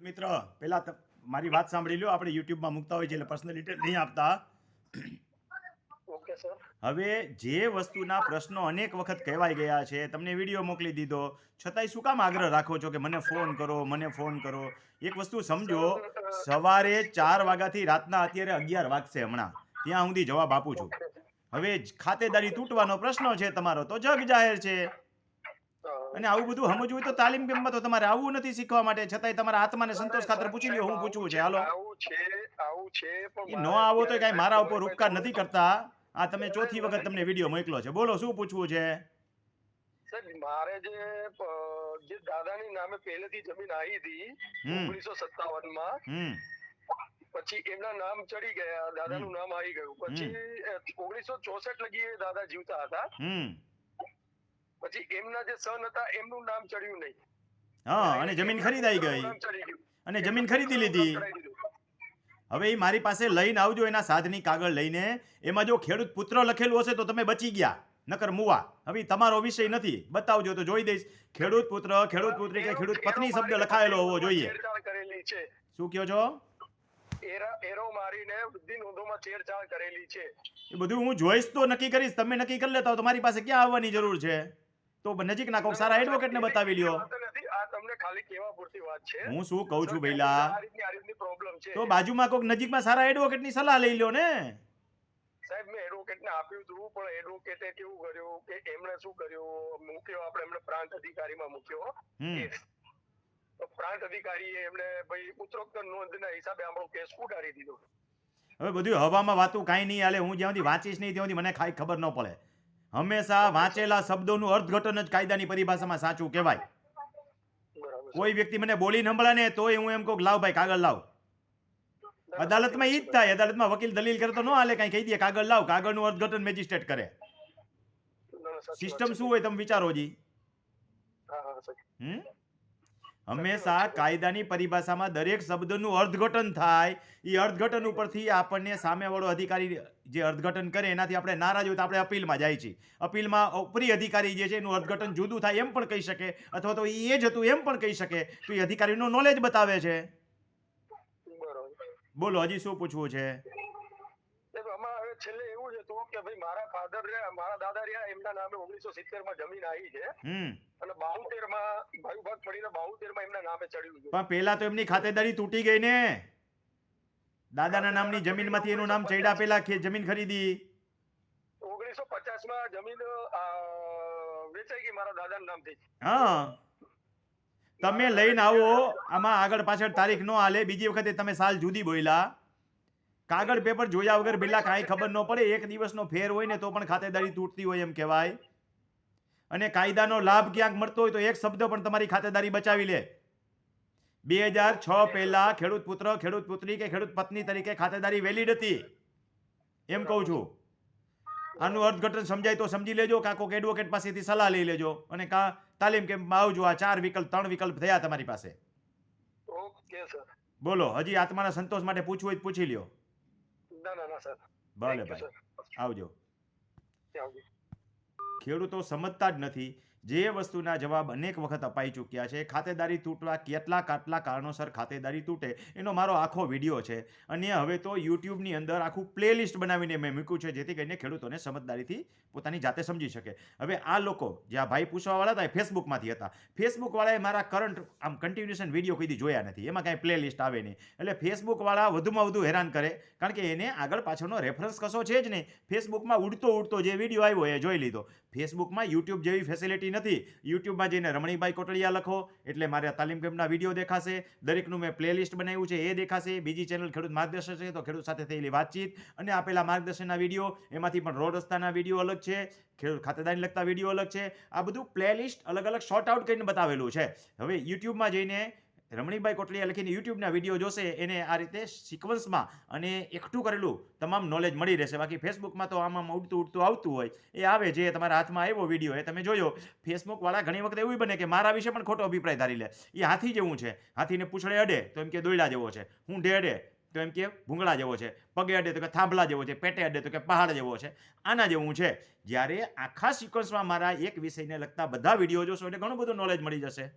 ખેડૂત મિત્ર, પહેલા મારી વાત સાંભળી લો. આપણે યુટ્યુબમાં મૂકતા હોય છે એટલે પર્સનલ ડિટેલ નહીં આપતા. Okay sir. હવે જે વસ્તુના પ્રશ્નો અનેક વખત કહેવાઈ ગયા છે, તમને વિડીયો મોકલી દીધો, છતાંય શું કામ આગ્રહ રાખો છો કે મને ફોન કરો, મને ફોન કરો? એક વસ્તુ સમજો, સર સવારે 4 વાગ્યાથી રાતના અત્યારે 11 વાગશે હમણાં, ત્યાં સુધી જવાબ આપું છું. ઓકે. હવે ખાતેદારી તૂટવાનો પ્રશ્ન છે તમારો તો જગ જાહેર છે. અને આવું બધું સમજવું હોય તો તાલીમ કેમ્પમાં તો તમારે આવવું નથી શીખવા માટે, છતાંય તમારા આત્માને સંતોષ ખાતર પૂછી લ્યો, હું પૂછવું છે, હાલો. આવું છે પણ એ ન મારે આવો તો અત્યારે કાંઈ સાહેબ મારા ઉપર મુંબઈ ઉપકાર જવું નથી છે. કરતા. આ તમે ચોથી વખત તમને વિડીયો મોકલો છે. બોલો, શું પૂછવું છે? સાહેબ મારે જે દાદાની નામે પહેલેથી જમીન આવી હતી હમ 1957 માં, હમ પછી એમના નામ ચડી ગયા, દાદાનું નામ આવી ગયું. હમ પછી 1964 લગી એ દાદા જીવતા હતા. હમ પછી એમના જે સન હતા એમનું નામ ચડ્યું નહીં. હા, અને જમીન એમના ખરીદાઈ પુત્રનું ગઈ નામ ચડી ગયું. અને એમના જમીન ખરીદી પુત્રનું નામ લીધી. ચડાઈ દીધું. હવે એ મારી પાસે લઈને આવજો, એના સાધની કાગળ લઈને. એમાં જો ખેડૂત પુત્ર લખેલું હશે તો તમે બચી ગયા, નકર મુવા. હવે તમારો વિષય નથી, બતાવજો તો જોઈ દઈશ. ખેડૂત પુત્ર, ખેડૂત પુત્રી કે ખેડૂત પત્ની શબ્દ લખાયેલો હોવો જોઈએ. છેડછાડ કરેલી છે. શું કહો છો? એરો મારીને વૃદ્ધિ નોંધોમાં છેડછાડ કરેલી છે. એ બધું હું જોઈશ તો નક્કી કરીશ. તમે નક્કી કરી લેતા હો તો મારી પાસે ક્યાં આવવાની જરૂર છે? તો નજીકના કોઈક સારા એડવોકેટને બતાવી લ્યો. આ તમને ખાલી કેવા પૂરતી વાત છે. હું શું કહું છું ભઈલા, આ રીતની પ્રોબ્લેમ છે. તો બાજુમાં કોઈક નજીકમાં સારા એડવોકેટની સલાહ લઈ લ્યો ને. સાહેબ મેં એડવોકેટને આપ્યું હતું, પણ એડવોકેટે કેવું કર્યું કે એમણે શું કર્યું, મૂક્યો આપણે એમને પ્રાંત અધિકારીમાં મૂક્યો. હમ તો પ્રાંત અધિકારીએ એમને ભાઈ ઉપરોક્ત નોંધના હિસાબે આપણો કેસ ઉડાડી દીધો. હવે બધું હવામાં વાતું કાંઈ નહીં હાલે. હું જ્યાં સુધી વાંચીશ નહીં ત્યાં સુધી મને કાંઈ ખબર ન પડે. હંમેશા વાંચેલા શબ્દોનું અર્થઘટન જ કાયદાની પરિભાષામાં સાચું કહેવાય. બરાબર. કોઈ વ્યક્તિ મને બોલી સંભળાય ને તોય હું એમ કહું, લાવ ભાઈ કાગળ લાવ. અદાલતમાં ઈ જ થાય. અદાલતમાં વકીલ દલીલ કરે તો ન હાલે, કાંઈ કહી દે કાગળ લાવ. કાગળનું અર્થઘટન મેજિસ્ટ્રેટ કરે. સિસ્ટમ શું હોય તમે વિચારો જી. હમ હંમેશા કાયદાની પરિભાષામાં દરેક શબ્દનું અર્થઘટન થાય. એ અર્થઘટન ઉપરથી આપણને સામેવાળો અધિકારી જે અર્થઘટન કરે એનાથી આપણે નારાજ હોય તો આપણે અપીલમાં જાય છે. અપીલમાં ઉપરી અધિકારી જે છે એનું અર્થઘટન જુદું થાય એમ પણ કહી શકે, અથવા તો એ જ હતું એમ પણ કહી શકે. તો એ અધિકારીનું નોલેજ બતાવે છે. બોલો, હજી શું પૂછવું છે? આમાં હવે છેલ્લે એવું જ હતું કે ભાઈ મારા ફાધર રહ્યા, મારા દાદા રહ્યા, એમના નામે 1970 માં જમીન આવી છે. અને 72 માં ભાગ પડીને 72 માં એમના નામે ચડ્યું છે. પણ પેલા તો એમની ખાતેદારી તૂટી ગઈ ને. દાદાના નામની જમીનમાંથી એનું નામ ચડ્યા પેલા જમીન ખરીદી. 1950 માં જમીન વેચાઈ ગઈ મારા દાદાના નામથી. હા, તમે લઈને આવો. આમાં આગળ પાછળ તારીખ નો હાલે. બીજી વખતે તમે સાલ જુદી બોલ્યા. કાગળ પેપર જોયા વગર બિલ્લા કાંઈ ખબર ન પડે. એક દિવસનો ફેર હોય ને તો પણ ખાતેદારી તૂટતી હોય એમ કહેવાય. અને કાયદાનો લાભ ક્યાંક મળતો હોય તો એક શબ્દ પણ તમારી ખાતેદારી બચાવી લે. 2006 પહેલા ખેડૂત પુત્ર, ખેડૂત પુત્રી કે ખેડૂત પત્ની તરીકે ખાતેદારી વેલિડ હતી એમ કહું છું. આનું અર્થઘટન સમજાય તો સમજી લેજો, કાં કોઈક એડવોકેટ પાસેથી સલાહ લઈ લેજો, અને કાં તાલીમ કેમ્પમાં આવજો. આ 3 વિકલ્પ થયા તમારી પાસે. Okay sir. બોલો, હજી આત્માના સંતોષ માટે પૂછવું હોય તો પૂછી લ્યો. ના સર. ભલે ભાઈ, આવજો. આવજો. ખેડૂતો સમજતા જ નથી. જે વસ્તુના જવાબ અનેક વખત અપાઈ ચૂક્યા છે. ખાતેદારી તૂટવા કેટલા કારણોસર ખાતેદારી તૂટે એનો મારો આખો વિડીયો છે. અને હવે તો યુટ્યુબની અંદર આખું પ્લેલિસ્ટ બનાવીને મેં મૂક્યું છે, જેથી કરીને ખેડૂતોને સમજદારીથી પોતાની જાતે સમજી શકે. હવે આ લોકો જે આ ભાઈ પૂછવાવાળા હતા એ ફેસબુકમાંથી હતા. ફેસબુકવાળાએ મારા કરંટ આમ કન્ટિન્યુએશન વિડીયો કોઈ દી જોયા નથી. એમાં કાંઈ પ્લેલિસ્ટ આવે નહીં. એટલે ફેસબુકવાળા વધુમાં વધુ હેરાન કરે, કારણ કે એને આગળ પાછળનો રેફરન્સ કશો છે જ નહીં. ફેસબુકમાં ઉડતો જે વિડીયો આવ્યો એ જોઈ લીધો. ફેસબુકમાં યુટ્યુબ જેવી ફેસિલિટી નથી. યુટ્યુબમાં જઈને રમણીભાઈ કોટડિયા લખો એટલે મારા તાલીમ કેમ્પના વિડીયો દેખાશે. દરેકનું મેં પ્લેલિસ્ટ બનાવ્યું છે એ દેખાશે. બીજી ચેનલ ખેડૂત માર્ગદર્શન છે તો ખેડૂત સાથે થયેલી વાતચીત અને આપેલા માર્ગદર્શનના વિડીયો, એમાંથી પણ રોડ રસ્તાના વિડીયો અલગ છે, ખેડૂત ખાતેદારી લગતા વિડીયો અલગ છે. આ બધું પ્લેલિસ્ટ અલગ અલગ શોર્ટ આઉટ કરીને બતાવેલું છે. હવે યુટ્યુબમાં જઈને રમણીભાઈ કોટડિયા લખીને યુટ્યુબના વિડીયો જોશે, એને આ રીતે સિક્વન્સમાં અને એકઠું કરેલું તમામ નોલેજ મળી રહેશે. બાકી ફેસબુકમાં તો આમાં ઉડતું આવતું હોય એ આવે, જે તમારા હાથમાં આવ્યો વિડીયો એ તમે જોયો. ફેસબુકવાળા ઘણી વખત એવું બને કે મારા વિશે પણ ખોટો અભિપ્રાય ધારી લે. એ હાથી જેવું છે. હાથીને પૂંછડે અડે તો એમ કે દોયડા જેવો છે, ઊંઢે અડે તો એમ કે ભૂંગળા જેવો છે, પગે અડે તો કે થાંભલા જેવો છે, પેટે અડે તો કે પહાડ જેવો છે. આના જેવું છે. જ્યારે આખા સિક્વન્સમાં મારા એક વિષયને લગતા બધા વિડીયો જોશો એટલે ઘણું બધું નોલેજ મળી જશે.